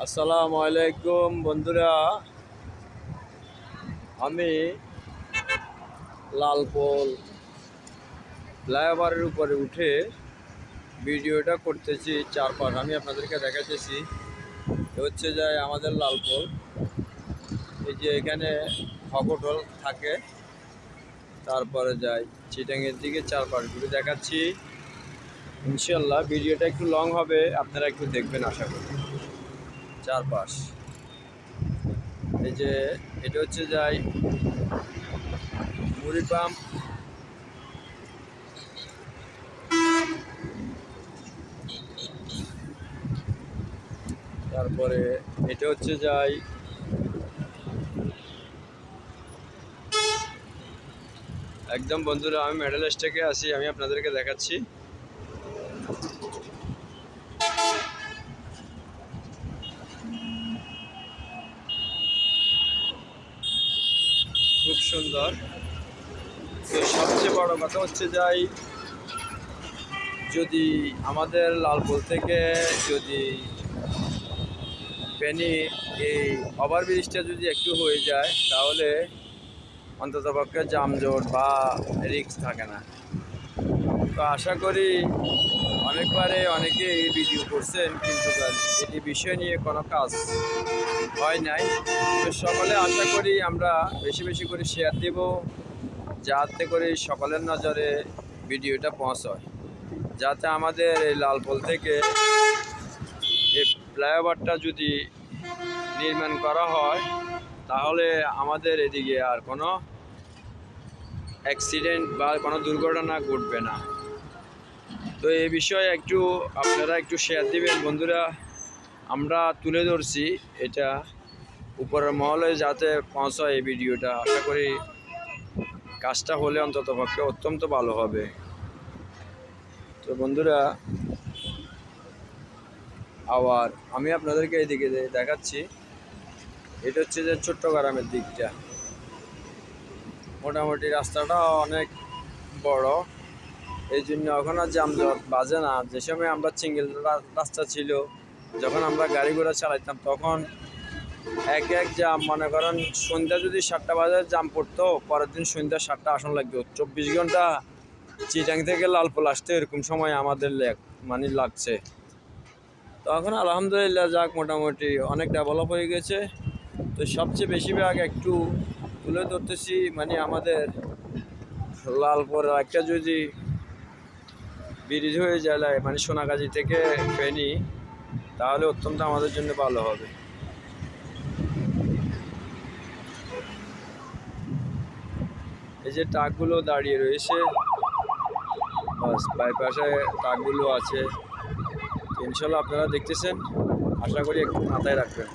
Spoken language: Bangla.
আসসালামু আলাইকুম বন্ধুরা, আমি লালপোল ফ্লাইওভারের উপরে উঠে ভিডিওটা করতেছি। চারপাশ আমি আপনাদেরকে দেখাতেছি। হচ্ছে যে আমাদের লালপোল, এই যে এখানে হকটল থাকে, তারপরে যাই চিটাঙের দিকে চারপাশ ঘুরে দেখাচ্ছি। ইনশাল্লাহ ভিডিওটা একটু লং হবে, আপনারা একটু দেখবেন আশা করি। চারপাশ এই যে এটা হচ্ছে যাই মুড়ি পাম্প, তারপরে এটা হচ্ছে যাই একদম বন্ধুরা, আমি মেডেল স্টেকে আছি, আমি আপনাদেরকে দেখাচ্ছি। খুব সুন্দর। তো সবচেয়ে বড় কথা হচ্ছে যাই, যদি আমাদের লালপোল থেকে যদি ফেনী এই ওভারব্রিজটা যদি একটু হয়ে যায়, তাহলে অন্ততপক্ষে যানজট বা রিস্ক থাকে না। তো আশা করি অনেকে এই ভিডিও করছেন, কিন্তু এটি বিষয় নিয়ে কোনো কাজ হয় নাই। তো সকলে আশা করি আমরা বেশি বেশি করে শেয়ার দেব, যাতে করে সকলের নজরে ভিডিওটা পৌঁছায়, যাতে আমাদের এই লালপোল থেকে এই ফ্লাইওভারটা যদি নির্মাণ করা হয়, তাহলে আমাদের এদিকে আর কোনো অ্যাক্সিডেন্ট বা কোনো দুর্ঘটনা ঘটবে না। তো এই বিষয়ে একটু আপনারা একটু শেয়ার দিবেন বন্ধুরা। আমরা তুলে ধরছি এটা উপরের মহলে যাতে পৌঁছায় এই ভিডিওটা। আশা করি কাজটা হলে অন্ততপক্ষে অত্যন্ত ভালো হবে। তো বন্ধুরা, আবার আমি আপনাদেরকে এইদিকে দেখাচ্ছি। এটা হচ্ছে যে চট্টগ্রামের দিকটা, মোটামুটি রাস্তাটা অনেক বড়, এই জন্য এখন আর যানজট বাজে না। যে সময় আমরা সিঙ্গেল রাস্তা ছিল, যখন আমরা গাড়ি ঘোড়া চালাইতাম, তখন এক জাম, মনে করেন সন্ধ্যা যদি 7টা বাজে জাম পড়তো, পরের দিন সন্ধ্যা 7টা আসন লাগতো। 24 ঘন্টা চিটাং থেকে লালপোল আসতে এরকম সময় আমাদের লাগছে। তো এখন আলহামদুলিল্লাহ যাক, মোটামুটি অনেক ডেভেলপ হয়ে গেছে। তো সবচেয়ে বেশিরভাগ একটু তুলে ধরতেছি, আমাদের লালপুর একটা যদি ব্রিজ হয়ে যায়, সোনাগাজী থেকে ফেনী, তাহলে অত্যন্ত আমাদের জন্য ভালো হবে। এই যে ট্রাকগুলো দাঁড়িয়ে রয়েছে, বাস বাইপাসে ট্রাকগুলো আছে। ইনশাল্লাহ আপনারা দেখতেছেন, আশা করি একটু মাথায় রাখবেন।